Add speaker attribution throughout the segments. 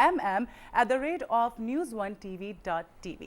Speaker 1: mm@newsonetv.tv।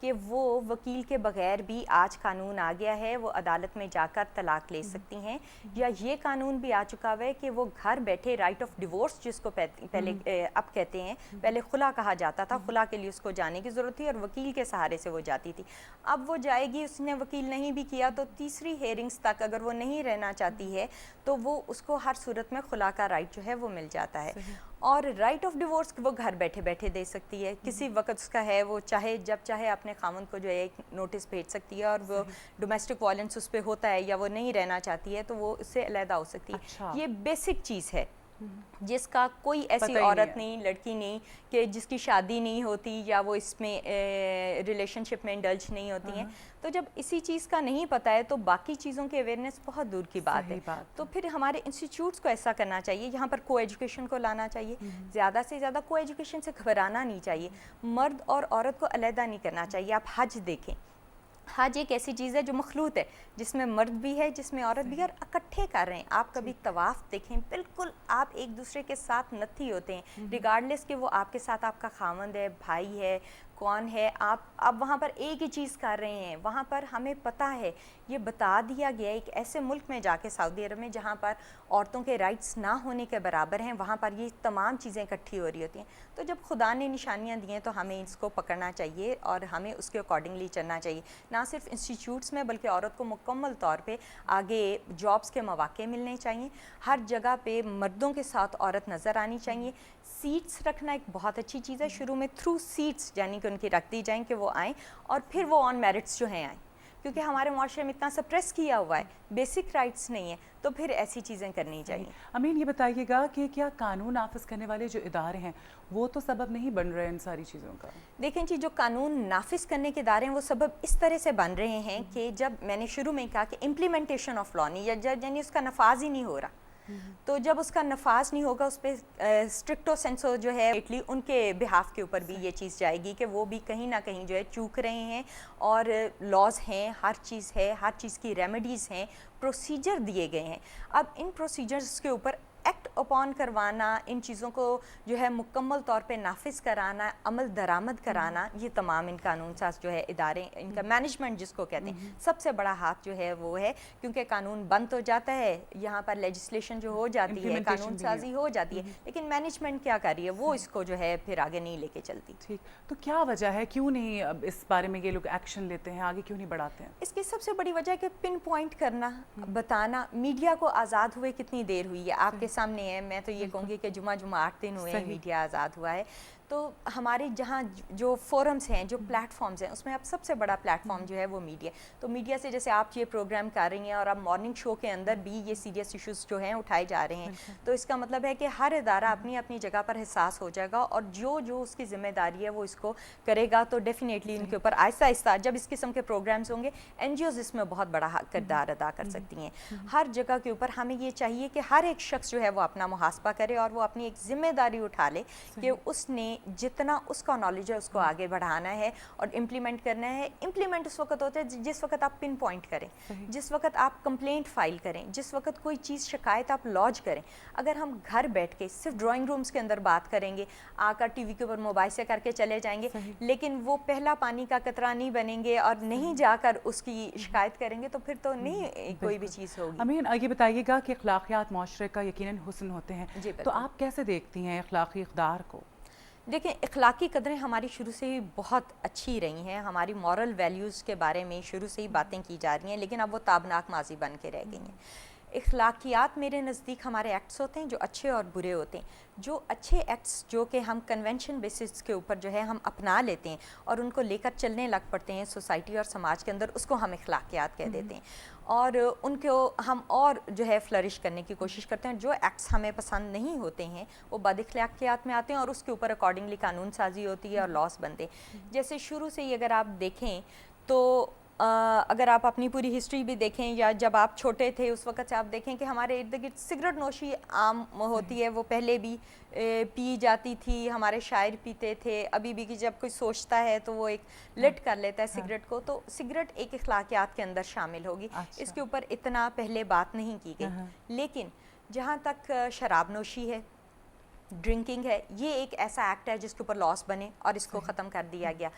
Speaker 2: کہ وہ وکیل کے بغیر بھی آج قانون آ گیا ہے وہ عدالت میں جا کر طلاق لے سکتی ہیں، یا یہ قانون بھی آ چکا ہوا ہے کہ وہ گھر بیٹھے رائٹ آف ڈیورس جس کو پہلے اب کہتے ہیں، پہلے خلا کہا جاتا تھا، خلا کے لیے اس کو جانے کی ضرورت تھی اور وکیل کے سہارے سے وہ جاتی تھی، اب وہ جائے گی، اس نے وکیل نہیں بھی کیا تو تیسری ہیئرنگز تک اگر وہ نہیں رہنا چاہتی ہے تو وہ اس کو ہر صورت میں خلا کا رائٹ جو ہے وہ مل جاتا ہے، اور رائٹ آف ڈیورس وہ گھر بیٹھے بیٹھے دے سکتی ہے، کسی وقت اس کا ہے وہ چاہے جب چاہے اپنے خاوند کو جو ہے ایک نوٹس بھیج سکتی ہے، اور وہ ڈومیسٹک وائلنس اس پہ ہوتا ہے یا وہ نہیں رہنا چاہتی ہے تو وہ اس سے علیحدہ ہو سکتی ہے۔ یہ بیسک چیز ہے جس کا کوئی ایسی عورت نہیں، لڑکی نہیں کہ جس کی شادی نہیں ہوتی یا وہ اس میں ریلیشن شپ میں انڈلج نہیں ہوتی ہیں، تو جب اسی چیز کا نہیں پتہ ہے تو باقی چیزوں کی اویئرنیس بہت دور کی بات ہے۔ تو پھر ہمارے انسٹیٹیوٹس کو ایسا کرنا چاہیے، یہاں پر کو ایجوکیشن کو لانا چاہیے، زیادہ سے زیادہ کو ایجوکیشن سے گھبرانا نہیں چاہیے، مرد اور عورت کو علیحدہ نہیں کرنا چاہیے۔ آپ حج دیکھیں، حج ایک ایسی چیز ہے جو مخلوط ہے، جس میں مرد بھی ہے جس میں عورت بھی ہے، اور اکٹھے کر رہے ہیں۔ آپ کبھی طواف دیکھیں، بالکل آپ ایک دوسرے کے ساتھ نتھی ہوتے ہیں، ریگارڈلیس کہ وہ آپ کے ساتھ آپ کا خاوند ہے، بھائی ہے، کون ہے، آپ اب وہاں پر ایک ہی چیز کر رہے ہیں۔ وہاں پر ہمیں پتہ ہے، یہ بتا دیا گیا ہے، ایک ایسے ملک میں جا کے سعودی عرب میں جہاں پر عورتوں کے رائٹس نہ ہونے کے برابر ہیں، وہاں پر یہ تمام چیزیں اکٹھی ہو رہی ہوتی ہیں۔ تو جب خدا نے نشانیاں دی ہیں تو ہمیں اس کو پکڑنا چاہیے اور ہمیں اس کے اکارڈنگلی چلنا چاہیے، نہ صرف انسٹیٹیوٹس میں بلکہ عورت کو مکمل طور پہ آگے جابس کے مواقع ملنے چاہیے، ہر جگہ پہ مردوں کے ساتھ عورت نظر آنی چاہیے۔ سیٹس رکھنا ایک بہت اچھی چیز ہے، شروع میں تھرو سیٹس یعنی کہ ان کی رکھ دی جائیں کہ وہ آئیں، اور پھر وہ آن میرٹس جو ہیں آئیں، کیونکہ ہمارے معاشرے میں اتنا سپریس کیا ہوا ہے، بیسک رائٹس نہیں ہیں، تو پھر ایسی چیزیں کرنی چاہیے۔
Speaker 1: امین، یہ بتائیے گا کہ کیا قانون نافذ کرنے والے جو ادارے ہیں وہ تو سبب نہیں بن رہے ان ساری چیزوں کا؟
Speaker 2: دیکھیں جی، جو قانون نافذ کرنے کے ادارے ہیں وہ سبب اس طرح سے بن رہے ہیں کہ جب میں نے شروع میں کہا کہ امپلیمنٹیشن آف لا نہیں، یعنی اس کا نفاذ ہی نہیں ہو رہا، تو جب اس کا نفاذ نہیں ہوگا اس پہ اسٹرکٹو سینسو جو ہے ان کے بہاف کے اوپر بھی یہ چیز جائے گی کہ وہ بھی کہیں نہ کہیں جو ہے چوک رہے ہیں، اور لاز ہیں، ہر چیز ہے، ہر چیز کی ریمیڈیز ہیں، پروسیجر دیے گئے ہیں۔ اب ان پروسیجرز کے اوپر ایکٹ اپون کروانا، ان چیزوں کو جو ہے مکمل طور پہ نافذ کرانا، عمل درآمد کرانا، یہ تمام ان قانون ساز جو ہے ادارے، ان کا مینجمنٹ جس کو کہتے ہیں، سب سے بڑا ہاتھ جو ہے وہ ہے، کیونکہ قانون بن تو جاتا ہے، یہاں پر لیجسلیشن جو ہو جاتی ہے، قانون سازی ہو جاتی ہے، لیکن مینجمنٹ کیا کر رہی ہے، وہ اس کو جو ہے پھر آگے نہیں لے کے چلتی۔
Speaker 1: ٹھیک، تو کیا وجہ ہے، کیوں نہیں اب اس بارے میں یہ لوگ ایکشن لیتے ہیں، آگے کیوں نہیں بڑھاتے ہیں؟
Speaker 2: اس کی سب سے بڑی وجہ ہے کہ پن پوائنٹ کرنا، بتانا، میڈیا کو آزاد ہوئے کتنی دیر ہوئی ہے آپ کے سامنے ہے، میں تو یہ کہوں گی کہ جمعہ 8 دن ہوئے ہیں میڈیا آزاد ہوا ہے، تو ہمارے جہاں جو فورمز ہیں، جو پلیٹ فارمز ہیں، اس میں اب سب سے بڑا پلیٹ فارم جو ہے وہ میڈیا، تو میڈیا سے جیسے آپ یہ پروگرام کر رہی ہیں اور اب مارننگ شو کے اندر بھی یہ سیریس ایشوز جو ہیں اٹھائے جا رہے ہیں، تو اس کا مطلب ہے کہ ہر ادارہ اپنی اپنی جگہ پر حساس ہو جائے گا، اور جو اس کی ذمہ داری ہے وہ اس کو کرے گا، تو ڈیفینیٹلی ان کے اوپر آہستہ آہستہ جب اس قسم کے پروگرامز ہوں گے، این جی اوز اس میں بہت بڑا کردار ادا کر سکتی ہیں۔ ہر جگہ کے اوپر ہمیں یہ چاہیے کہ ہر ایک شخص جو ہے وہ اپنا محاسبہ کرے اور وہ اپنی ایک ذمہ داری اٹھا لے کہ اس نے جتنا اس کا نالج ہے اس کو آگے بڑھانا ہے اور امپلیمنٹ کرنا ہے۔ امپلیمنٹ اس وقت ہوتا ہے جس وقت آپ پن پوائنٹ کریں، جس وقت آپ کمپلینٹ فائل کریں، جس وقت کوئی چیز شکایت آپ لانچ کریں۔ اگر ہم گھر بیٹھ کے صرف ڈرائنگ رومز کے اندر بات کریں گے، آ کر ٹی وی کے اوپر موبائل سے کر کے چلے جائیں گے، لیکن وہ پہلا پانی کا قطرہ نہیں بنیں گے اور نہیں جا کر اس کی شکایت کریں گے، تو پھر تو نہیں کوئی بھی چیز ہوگی۔
Speaker 1: امین، یہ بتائیے گا کہ اخلاقیات معاشرے کا یقیناً حسن ہوتے ہیں، تو آپ کیسے دیکھتی ہیں اخلاقی اقدار کو؟
Speaker 2: دیکھیں، اخلاقی قدریں ہماری شروع سے ہی بہت اچھی رہی ہیں، ہماری مورل ویلیوز کے بارے میں شروع سے ہی باتیں کی جا رہی ہیں، لیکن اب وہ تابناک ماضی بن کے رہ گئی ہیں۔ اخلاقیات میرے نزدیک ہمارے ایکٹس ہوتے ہیں جو اچھے اور برے ہوتے ہیں۔ جو اچھے ایکٹس جو کہ ہم کنونشن بیسس کے اوپر جو ہے ہم اپنا لیتے ہیں اور ان کو لے کر چلنے لگ پڑتے ہیں سوسائٹی اور سماج کے اندر، اس کو ہم اخلاقیات کہہ دیتے ہیں، اور ان کو ہم اور جو ہے فلرش کرنے کی کوشش کرتے ہیں۔ جو ایکٹس ہمیں پسند نہیں ہوتے ہیں وہ بد اخلاقیات میں آتے ہیں اور اس کے اوپر اکارڈنگلی قانون سازی ہوتی ہے اور لاس بنتے ہیں۔ جیسے شروع سے ہی اگر آپ دیکھیں تو اگر آپ اپنی پوری ہسٹری بھی دیکھیں یا جب آپ چھوٹے تھے اس وقت سے آپ دیکھیں کہ ہمارے ارد گرد سگریٹ نوشی عام ہوتی ہے، وہ پہلے بھی پی جاتی تھی، ہمارے شاعر پیتے تھے، ابھی بھی کہ جب کوئی سوچتا ہے تو وہ ایک لٹ کر لیتا ہے سگریٹ کو، تو سگریٹ ایک اخلاقیات کے اندر شامل ہوگی، اس کے اوپر اتنا پہلے بات نہیں کی گئی۔ لیکن جہاں تک شراب نوشی ہے، ڈرنکنگ ہے، یہ ایک ایسا ایکٹ ہے جس کے اوپر لاس بنے اور اس کو ختم کر دیا گیا۔